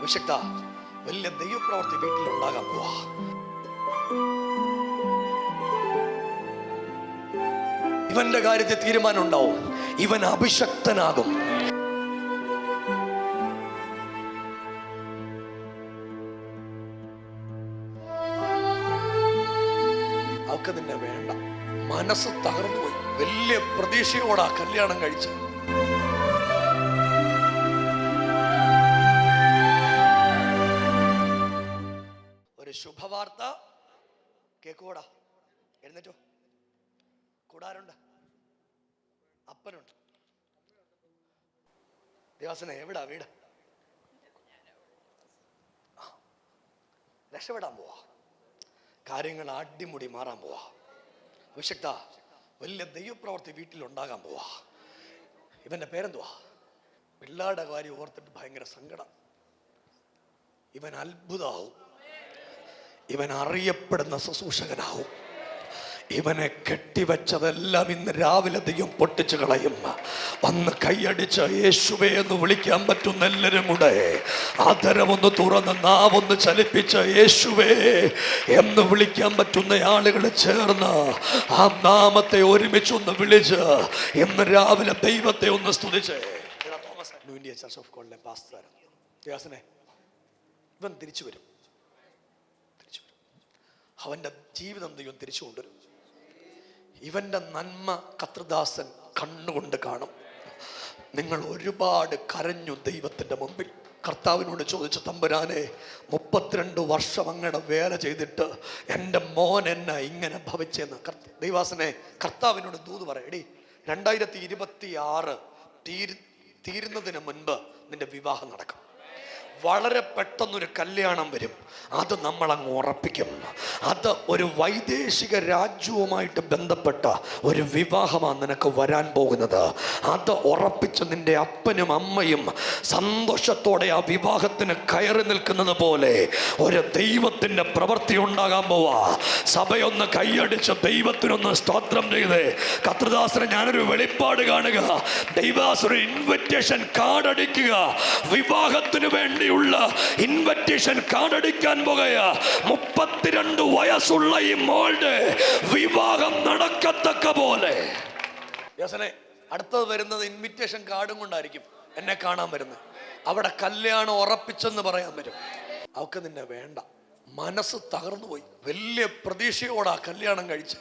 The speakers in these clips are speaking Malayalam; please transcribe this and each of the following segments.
അഭിഷക്ത, വലിയ ദൈവപ്രവൃത്തി വീട്ടിൽ ഉണ്ടാകാൻ പോവാ. ഇവന്റെ കാര്യത്തിൽ തീരുമാനം ഉണ്ടാവും. ഇവൻ അഭിഷക്തനാകും. അവക്ക് നിന്നെ വേണ്ട. മനസ്സ് തകർന്നുപോയി. വലിയ പ്രതീക്ഷയോടാ കല്യാണം കഴിച്ചു. ശുഭവാർത്ത കേക്കോടാ. എഴുന്നേറ്റോ. കൂടാരുണ്ട്, അപ്പനുണ്ട്. ദേവാസന എവിടാ വീട്? രക്ഷപ്പെടാൻ പോവാ. കാര്യങ്ങൾ അടിമുടി മാറാൻ പോവാ. അഭിഷക്ത, വലിയ ദൈവപ്രവൃത്തി വീട്ടിലുണ്ടാകാൻ പോവാ. ഇവന്റെ പേരെന്തുവാ? പിള്ളേരുടെ കാര്യം ഓർത്തിട്ട് ഭയങ്കര സങ്കടം. ഇവൻ അത്ഭുതമാവും. ഇവൻ അറിയപ്പെടുന്ന ശുശ്രൂഷകനാവും. ഇവനെ കെട്ടിവെച്ചതെല്ലാം ഇന്ന് രാവിലെ ദൈവം പൊട്ടിച്ചു കളയും. വന്ന് കൈയടിച്ച് യേശുവേ എന്ന് വിളിക്കാൻ പറ്റുന്ന എല്ലാവരും കൂടെ ആദരവൊന്ന് തുറന്ന് നാവൊന്ന് ചലിപ്പിച്ച് യേശുവേ എന്ന് വിളിക്കാൻ പറ്റുന്ന ആളുകൾ ചേർന്ന് ആ നാമത്തെ ഒരുമിച്ചൊന്ന് വിളിച്ച് ഇന്ന് രാവിലെ ദൈവത്തെ ഒന്ന് സ്തുതിച്ച്. ചർച്ച് ഓഫ് ഗോഡിലെ പാസ്റ്റർ ഇവൻ തിരിച്ചു വരും. അവന്റെ ജീവിതം ദൈവം തിരിച്ചു കൊണ്ടുവരും. ഇവന്റെ നന്മ കർത്തൃദാസൻ കണ്ണുകൊണ്ട് കാണും. നിങ്ങൾ ഒരുപാട് കരഞ്ഞു ദൈവത്തിന്റെ മുമ്പിൽ. കർത്താവിനോട് ചോദിച്ചു, തമ്പുരാനെ 32 വർഷം അങ്ങയുടെ വേല ചെയ്തിട്ട് എൻ്റെ മോൻ എന്നെ ഇങ്ങനെ ഭവിച്ചെന്ന്. ദൈവാസനെ കർത്താവിനോട് ദൂത് പറയടി, 2026 തീരുന്നതിന് മുൻപ് നിന്റെ വിവാഹം നടക്കും. വളരെ പെട്ടെന്നൊരു കല്യാണം വരും. അത് നമ്മളങ്ങ് ഉറപ്പിക്കും. അത് ഒരു വൈദേശിക രാജ്യവുമായിട്ട് ബന്ധപ്പെട്ട ഒരു വിവാഹമാണ് നിനക്ക് വരാൻ പോകുന്നത്. അത് ഉറപ്പിച്ച് നിന്റെ അപ്പനും അമ്മയും സന്തോഷത്തോടെ ആ വിവാഹത്തിന് കയറി നിൽക്കുന്നത് പോലെ ഒരു ദൈവത്തിൻ്റെ പ്രവൃത്തി ഉണ്ടാകാൻ പോവാ. സഭയൊന്ന് കൈയടിച്ച് ദൈവത്തിനൊന്ന് സ്തോത്രം ചെയ്ത്. കർത്തൃദാസനെ ഞാനൊരു വെളിപ്പാട് കാണുക. ദൈവദാസൊരു ഇൻവിറ്റേഷൻ കാർഡ് അടിക്കുക. വിവാഹത്തിന് വേണ്ടി ഇൻവിറ്റേഷൻ കാർഡ് അടിക്കാൻ പോകുകയാ. 32 വയസ്സുള്ള ഈ മോളുടെ വിവാഹം നടക്കത്തക്ക പോലെ. അടുത്തത് വരുന്നത് ഇൻവിറ്റേഷൻ കാർഡും കൊണ്ടായിരിക്കും എന്നെ കാണാൻ വരുന്നത്. അവിടെ കല്യാണം ഉറപ്പിച്ചെന്ന് പറയാൻ വരും. അവക്ക് നിന്നെ വേണ്ട. മനസ്സ് തകർന്നു പോയി. വലിയ പ്രതീക്ഷയോടാ കല്യാണം കഴിച്ച്.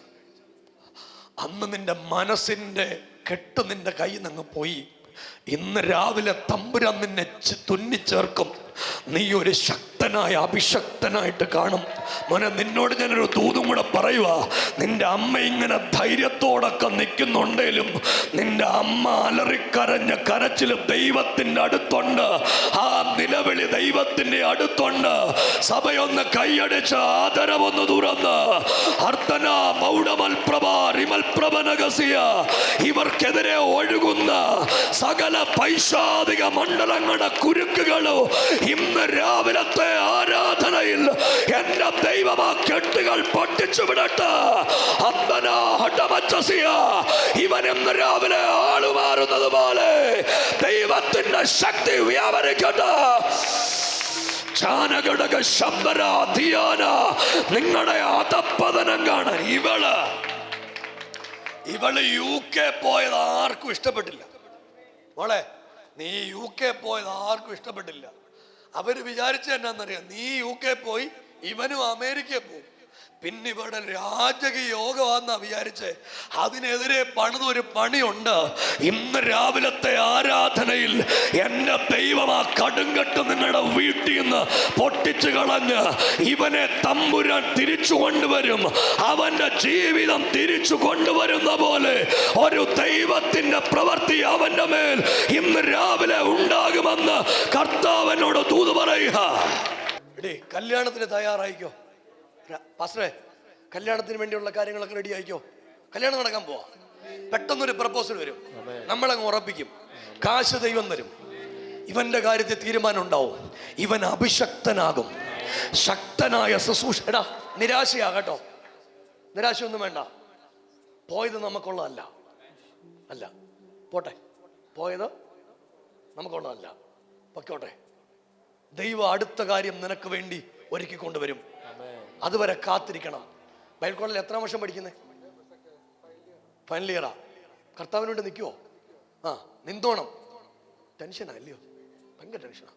അന്ന് നിന്റെ മനസ്സിന്റെ കെട്ട് നിന്റെ കയ്യിൽ നിന്ന് പോയി. ഇന്ന് രാവിലെ തമ്പുരാൻ നിന്നെ തുന്നിച്ചേർക്കും. നീ ഒരു ശക്തനായ അഭിഷക്തനായിട്ട് കാണും. മോനെ, നിന്നോട് ഞാനൊരു ദൂതും കൂടെ പറയുക. നിന്റെ അമ്മ ഇങ്ങനെ ധൈര്യത്തോടൊക്കെ നിൽക്കുന്നുണ്ടെങ്കിലും നിന്റെ അമ്മ അലറിക്കരഞ്ഞ കരച്ചിൽ ദൈവത്തിന്റെ അടുത്തുണ്ട്. ആ നിലവിളി ദൈവത്തിന്റെ അടുത്തുണ്ട്. സഭയൊന്ന് കൈയടിച്ച് ആദരവൊന്ന് തുറന്ന് അർത്തന മൗഢമൽപ്രഭാരിമൽപ്രഭനഗസിയ ഇവർക്കെതിരെ ഒഴുകുന്ന സകല പൈശാചിക മണ്ഡലങ്ങളുടെ കുരുക്കുകളോ ഇന്ന് രാവിലത്തെ ആരാധനയിൽ എന്റെ ദൈവം ആ കെട്ടുകൾ പൊട്ടിച്ചു വിടട്ടെ. ഇവൻ ഇന്ന് രാവിലെ ആളുമാറുന്നത് പോലെ ദൈവത്തിന്റെ ശക്തി വ്യാപരിക്കട്ടെ. നിങ്ങളുടെ അധപ്പതനം കാണാൻ ഇവള് UK പോയത് ആർക്കും ഇഷ്ടപ്പെട്ടില്ല. മോളെ, നീ UK പോയത് ആർക്കും ഇഷ്ടപ്പെട്ടില്ല. അവര് വിചാരിച്ച എന്നാന്നറിയാം, നീ UK പോയി ഇവനും അമേരിക്കയിൽ പോകും. പിന്നെ ഇവിടെ രാജകീയ യോഗമാണെന്നാ വിചാരിച്ചേ. അതിനെതിരെ പണിതൊരു പണിയുണ്ട്. ഇന്ന് രാവിലത്തെ ആരാധനയിൽ എന്റെ ദൈവം ആ കടുങ്കട്ട് നിങ്ങളുടെ വീട്ടിൽ നിന്ന് പൊട്ടിച്ചു കളഞ്ഞ് ഇവനെ തമ്പുരാൻ തിരിച്ചു കൊണ്ടുവരും. അവന്റെ ജീവിതം തിരിച്ചു കൊണ്ടുവരുന്ന പോലെ ഒരു ദൈവത്തിന്റെ പ്രവൃത്തി അവന്റെ മേൽ ഇന്ന് രാവിലെ ഉണ്ടാകുമെന്ന് കർത്താവിനോട് ദൂത് പറയുക. കല്യാണത്തിന് തയ്യാറായിക്കോ പാസ്റ്ററെ. കല്യാണത്തിന് വേണ്ടിയുള്ള കാര്യങ്ങളൊക്കെ റെഡി ആയിക്കോ. കല്യാണം നടക്കാൻ പോവാ. പെട്ടെന്നൊരു പ്രപ്പോസൽ വരും. നമ്മളങ്ങ് ഉറപ്പിക്കും. കാശ് ദൈവം തരും. ഇവന്റെ കാര്യത്തിൽ തീരുമാനം ഉണ്ടാവും. ഇവൻ അഭിഷക്തനാകും. ശക്തനായ ശുശ്രൂഷ. എടാ നിരാശയാകട്ടോ, നിരാശയൊന്നും വേണ്ട. പോയത് നമുക്കുള്ളതല്ല, അല്ല പോട്ടെ, പോയത് നമുക്കുള്ളതല്ല, പൊക്കോട്ടെ. ദൈവം അടുത്ത കാര്യം നിനക്ക് വേണ്ടി ഒരുക്കി കൊണ്ടുവരും. അതുവരെ കാത്തിരിക്കണം. ബൈബിൾ കോളേജിൽ എത്ര വർഷം പഠിക്കുന്നേ? ഫൈനൽ ഇയറാ. കർത്താവിന് വേണ്ടി നിൽക്കുവോ? നിന്തോണം. ടെൻഷനാ അല്ലയോ? ഭയങ്കര ടെൻഷനാ.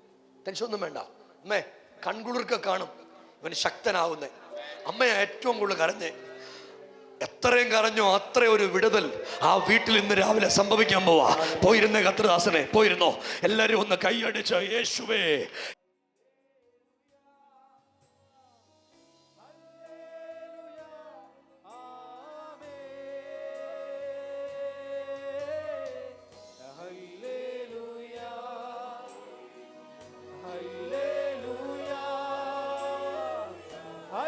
ടെൻഷനൊന്നും വേണ്ട. അമ്മേ കൺകുളിർക്കെ കാണും ഇവൻ ശക്തനാവുന്നേ. അമ്മയെ ഏറ്റവും കൂടുതൽ കരഞ്ഞേ. എത്രയും കരഞ്ഞോ അത്ര ഒരു വിടുതൽ ആ വീട്ടിൽ ഇന്ന് രാവിലെ സംഭവിക്കാൻ പോവാ. പോയിരുന്നേ കർത്തൃദാസനെ, പോയിരുന്നോ? എല്ലാരും ഒന്ന് കൈയടിച്ച് യേശുവേ. Hallelujah.